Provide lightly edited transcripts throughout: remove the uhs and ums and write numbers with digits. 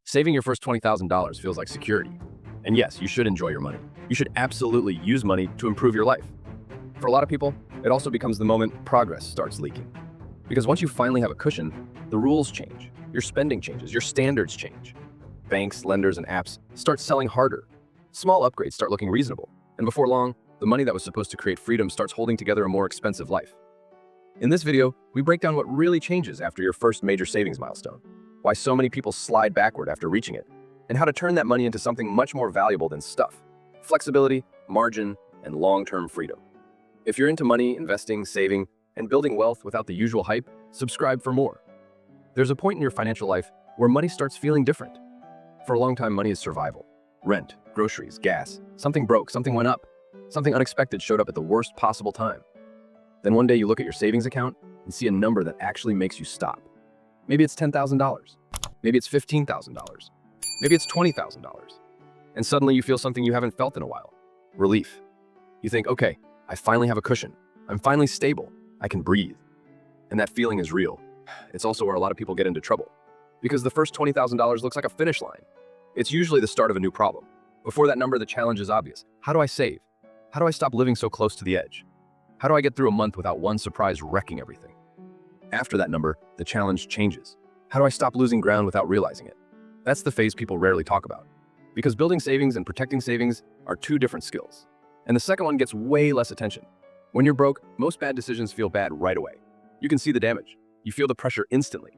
Saving your first $20,000 feels like security. And yes, you should enjoy your money. You should absolutely use money to improve your life. For a lot of people, it also becomes the moment progress starts leaking. Because once you finally have a cushion, the rules change, your spending changes, your standards change. Banks, lenders, and apps start selling harder. Small upgrades start looking reasonable. And before long, the money that was supposed to create freedom starts holding together a more expensive life. In this video, we break down what really changes after your first major savings milestone, why so many people slide backward after reaching it, and how to turn that money into something much more valuable than stuff: flexibility, margin, and long-term freedom. If you're into money, investing, saving, and building wealth without the usual hype, subscribe for more. There's a point in your financial life where money starts feeling different. For a long time, money is survival. Rent, groceries, gas, something broke, something went up, something unexpected showed up at the worst possible time. Then one day you look at your savings account and see a number that actually makes you stop. Maybe it's $10,000. Maybe it's $15,000. Maybe it's $20,000. And suddenly you feel something you haven't felt in a while: relief. You think, okay, I finally have a cushion. I'm finally stable. I can breathe. And that feeling is real. It's also where a lot of people get into trouble. Because the first $20,000 looks like a finish line. It's usually the start of a new problem. Before that number, the challenge is obvious. How do I save? How do I stop living so close to the edge? How do I get through a month without one surprise wrecking everything? After that number, the challenge changes. How do I stop losing ground without realizing it? That's the phase people rarely talk about. Because building savings and protecting savings are two different skills. And the second one gets way less attention. When you're broke, most bad decisions feel bad right away. You can see the damage. You feel the pressure instantly.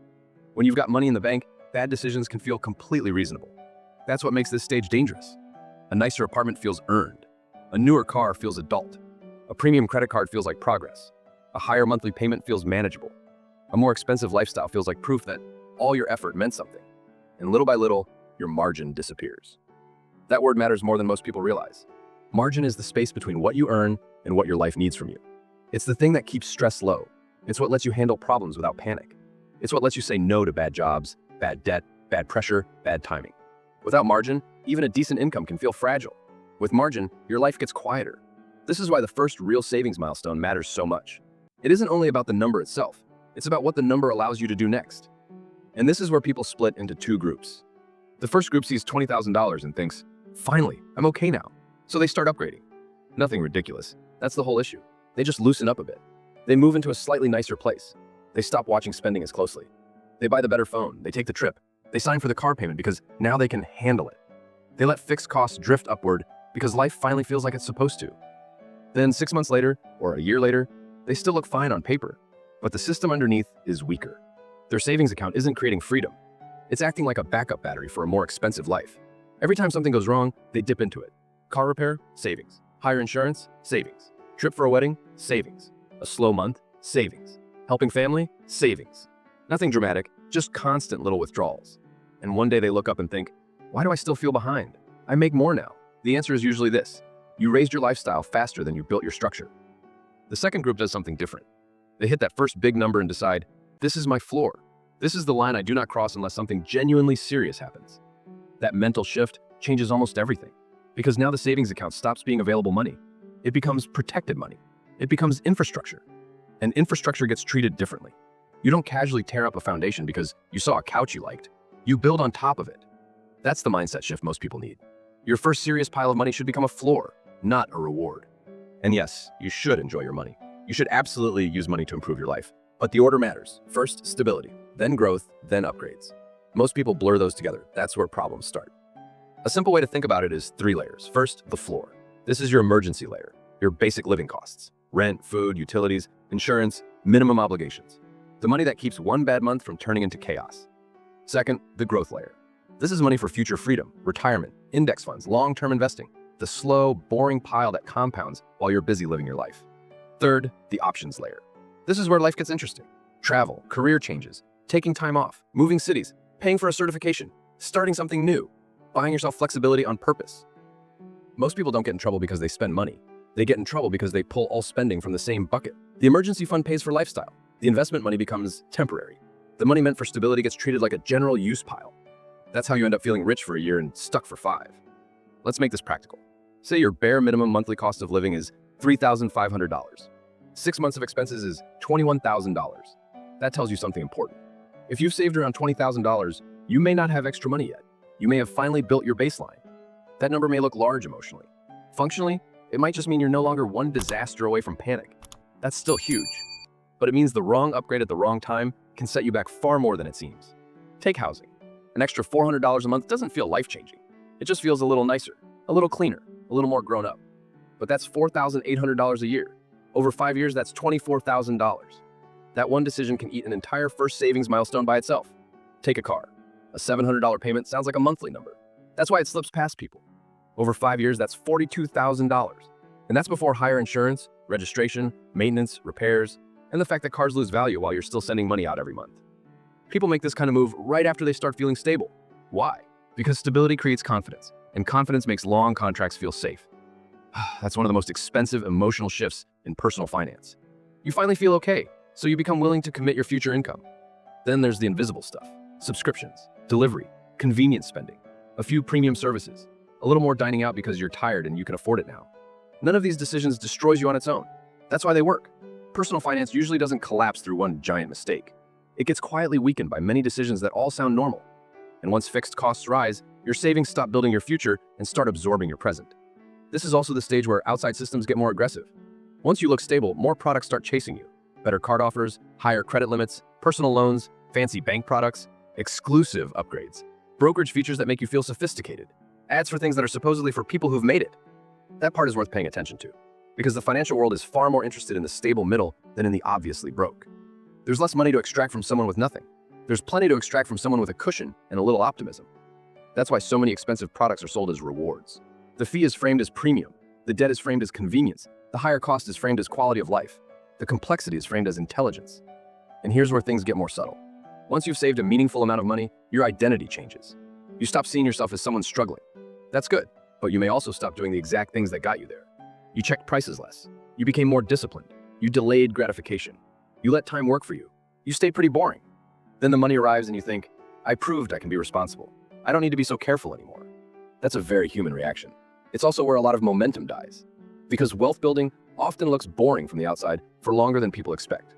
When you've got money in the bank, bad decisions can feel completely reasonable. That's what makes this stage dangerous. A nicer apartment feels earned. A newer car feels adult. A premium credit card feels like progress. A higher monthly payment feels manageable. A more expensive lifestyle feels like proof that all your effort meant something. And little by little, your margin disappears. That word matters more than most people realize. Margin is the space between what you earn and what your life needs from you. It's the thing that keeps stress low. It's what lets you handle problems without panic. It's what lets you say no to bad jobs, bad debt, bad pressure, bad timing. Without margin, even a decent income can feel fragile. With margin, your life gets quieter. This is why the first real savings milestone matters so much. It isn't only about the number itself, it's about what the number allows you to do next. And this is where people split into two groups. The first group sees $20,000 and thinks, finally, I'm okay now. So they start upgrading. Nothing ridiculous. That's the whole issue. They just loosen up a bit. They move into a slightly nicer place. They stop watching spending as closely. They buy the better phone. They take the trip. They sign for the car payment because now they can handle it. They let fixed costs drift upward because life finally feels like it's supposed to. Then 6 months later, or a year later, they still look fine on paper, but the system underneath is weaker. Their savings account isn't creating freedom. It's acting like a backup battery for a more expensive life. Every time something goes wrong, they dip into it. Car repair, savings. Higher insurance, savings. Trip for a wedding, savings. A slow month, savings. Helping family, savings. Nothing dramatic, just constant little withdrawals. And one day they look up and think, why do I still feel behind? I make more now. The answer is usually this: you raised your lifestyle faster than you built your structure. The second group does something different. They hit that first big number and decide, this is my floor. This is the line I do not cross unless something genuinely serious happens. That mental shift changes almost everything. Because now the savings account stops being available money. It becomes protected money. It becomes infrastructure. And infrastructure gets treated differently. You don't casually tear up a foundation because you saw a couch you liked. You build on top of it. That's the mindset shift most people need. Your first serious pile of money should become a floor, not a reward. And yes, you should enjoy your money. You should absolutely use money to improve your life. But the order matters. First, stability, then growth, then upgrades. Most people blur those together. That's where problems start. A simple way to think about it is 3 layers. First, the floor. This is your emergency layer, your basic living costs: rent, food, utilities, insurance, minimum obligations. The money that keeps one bad month from turning into chaos. Second, the growth layer. This is money for future freedom, retirement, index funds, long-term investing. The slow, boring pile that compounds while you're busy living your life. Third, the options layer. This is where life gets interesting. Travel, career changes, taking time off, moving cities, paying for a certification, starting something new, buying yourself flexibility on purpose. Most people don't get in trouble because they spend money. They get in trouble because they pull all spending from the same bucket. The emergency fund pays for lifestyle. The investment money becomes temporary. The money meant for stability gets treated like a general use pile. That's how you end up feeling rich for a year and stuck for 5. Let's make this practical. Say your bare minimum monthly cost of living is $3,500. 6 months of expenses is $21,000. That tells you something important. If you've saved around $20,000, you may not have extra money yet. You may have finally built your baseline. That number may look large emotionally. Functionally, it might just mean you're no longer one disaster away from panic. That's still huge. But it means the wrong upgrade at the wrong time can set you back far more than it seems. Take housing. An extra $400 a month doesn't feel life-changing. It just feels a little nicer, a little cleaner, a little more grown up. But that's $4,800 a year. Over 5 years, that's $24,000. That one decision can eat an entire first savings milestone by itself. Take a car. A $700 payment sounds like a monthly number. That's why it slips past people. Over 5 years, that's $42,000. And that's before higher insurance, registration, maintenance, repairs, and the fact that cars lose value while you're still sending money out every month. People make this kind of move right after they start feeling stable. Why? Because stability creates confidence, and confidence makes long contracts feel safe. That's one of the most expensive emotional shifts in personal finance. You finally feel okay, so you become willing to commit your future income. Then there's the invisible stuff: subscriptions, delivery, convenience spending, a few premium services, a little more dining out because you're tired and you can afford it now. None of these decisions destroys you on its own. That's why they work. Personal finance usually doesn't collapse through one giant mistake. It gets quietly weakened by many decisions that all sound normal. And once fixed costs rise, your savings stop building your future and start absorbing your present. This is also the stage where outside systems get more aggressive. Once you look stable, more products start chasing you. Better card offers, higher credit limits, personal loans, fancy bank products, exclusive upgrades, brokerage features that make you feel sophisticated, ads for things that are supposedly for people who've made it. That part is worth paying attention to, because the financial world is far more interested in the stable middle than in the obviously broke. There's less money to extract from someone with nothing. There's plenty to extract from someone with a cushion and a little optimism. That's why so many expensive products are sold as rewards. The fee is framed as premium. The debt is framed as convenience. The higher cost is framed as quality of life. The complexity is framed as intelligence. And here's where things get more subtle. Once you've saved a meaningful amount of money, your identity changes. You stop seeing yourself as someone struggling. That's good, but you may also stop doing the exact things that got you there. You checked prices less. You became more disciplined. You delayed gratification. You let time work for you. You stayed pretty boring. Then the money arrives and you think, I proved I can be responsible. I don't need to be so careful anymore. That's a very human reaction. It's also where a lot of momentum dies, because wealth building often looks boring from the outside for longer than people expect.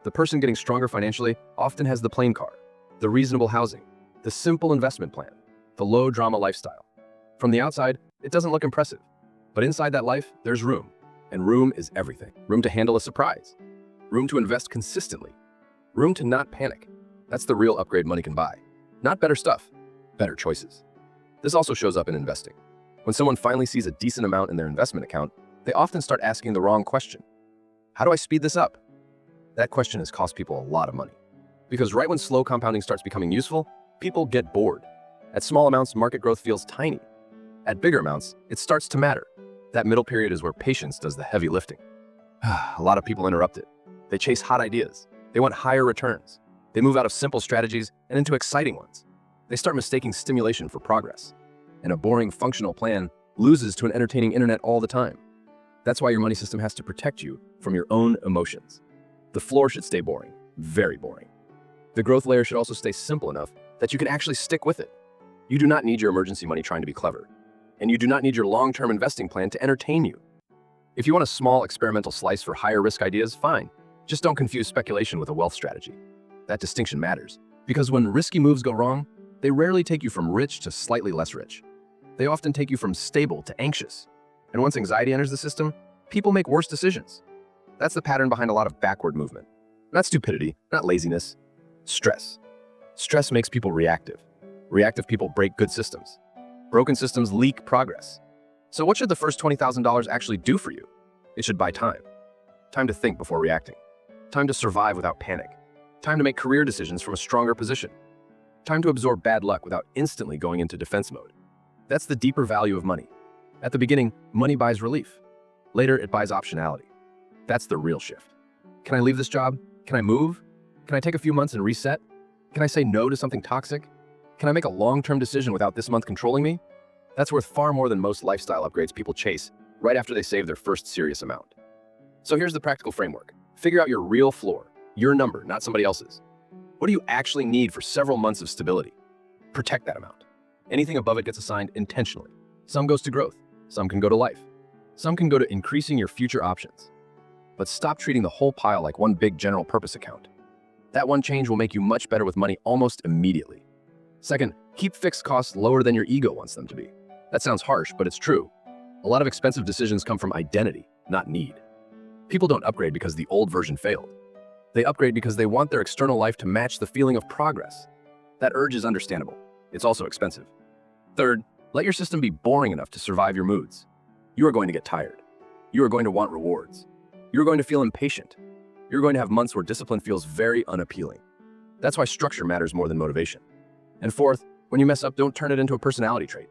The person getting stronger financially often has the plain car, the reasonable housing, the simple investment plan, the low drama lifestyle. From the outside, it doesn't look impressive, but inside that life, there's room. And room is everything. Room to handle a surprise. Room to invest consistently. Room to not panic. That's the real upgrade money can buy. Not better stuff, better choices. This also shows up in investing. When someone finally sees a decent amount in their investment account, they often start asking the wrong question. How do I speed this up? That question has cost people a lot of money. Because right when slow compounding starts becoming useful, people get bored. At small amounts, market growth feels tiny. At bigger amounts, it starts to matter. That middle period is where patience does the heavy lifting. A lot of people interrupt it. They chase hot ideas. They want higher returns. They move out of simple strategies and into exciting ones. They start mistaking stimulation for progress. And a boring, functional plan loses to an entertaining internet all the time. That's why your money system has to protect you from your own emotions. The floor should stay boring, very boring. The growth layer should also stay simple enough that you can actually stick with it. You do not need your emergency money trying to be clever. And you do not need your long-term investing plan to entertain you. If you want a small experimental slice for higher risk ideas, fine. Just don't confuse speculation with a wealth strategy. That distinction matters, because when risky moves go wrong, they rarely take you from rich to slightly less rich. They often take you from stable to anxious. And once anxiety enters the system, people make worse decisions. That's the pattern behind a lot of backward movement. Not stupidity, not laziness. Stress. Stress makes people reactive. Reactive people break good systems. Broken systems leak progress. So what should the first $20,000 actually do for you? It should buy time. Time to think before reacting. Time to survive without panic. Time to make career decisions from a stronger position. Time to absorb bad luck without instantly going into defense mode. That's the deeper value of money. At the beginning, money buys relief. Later, it buys optionality. That's the real shift. Can I leave this job? Can I move? Can I take a few months and reset? Can I say no to something toxic? Can I make a long-term decision without this month controlling me? That's worth far more than most lifestyle upgrades people chase right after they save their first serious amount. So here's the practical framework. Figure out your real floor, your number, not somebody else's. What do you actually need for several months of stability? Protect that amount. Anything above it gets assigned intentionally. Some goes to growth. Some can go to life. Some can go to increasing your future options. But stop treating the whole pile like one big general purpose account. That one change will make you much better with money almost immediately. Second, keep fixed costs lower than your ego wants them to be. That sounds harsh, but it's true. A lot of expensive decisions come from identity, not need. People don't upgrade because the old version failed. They upgrade because they want their external life to match the feeling of progress. That urge is understandable. It's also expensive. Third, let your system be boring enough to survive your moods. You are going to get tired. You are going to want rewards. You're going to feel impatient. You're going to have months where discipline feels very unappealing. That's why structure matters more than motivation. And fourth, when you mess up, don't turn it into a personality trait.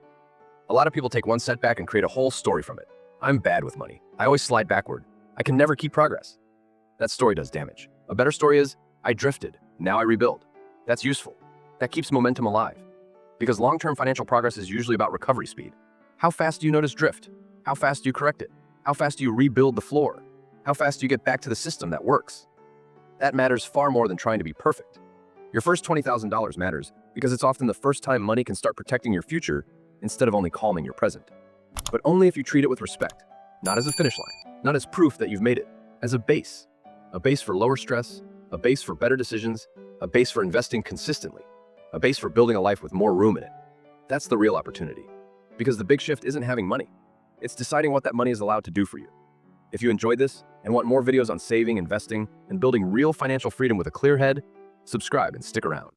A lot of people take one setback and create a whole story from it. I'm bad with money. I always slide backward. I can never keep progress. That story does damage. A better story is, I drifted, now I rebuild. That's useful. That keeps momentum alive. Because long-term financial progress is usually about recovery speed. How fast do you notice drift? How fast do you correct it? How fast do you rebuild the floor? How fast do you get back to the system that works? That matters far more than trying to be perfect. Your first $20,000 matters because it's often the first time money can start protecting your future instead of only calming your present. But only if you treat it with respect, not as a finish line, not as proof that you've made it, as a base for lower stress, a base for better decisions, a base for investing consistently, a base for building a life with more room in it. That's the real opportunity. Because the big shift isn't having money. It's deciding what that money is allowed to do for you. If you enjoyed this and want more videos on saving, investing, and building real financial freedom with a clear head, subscribe and stick around.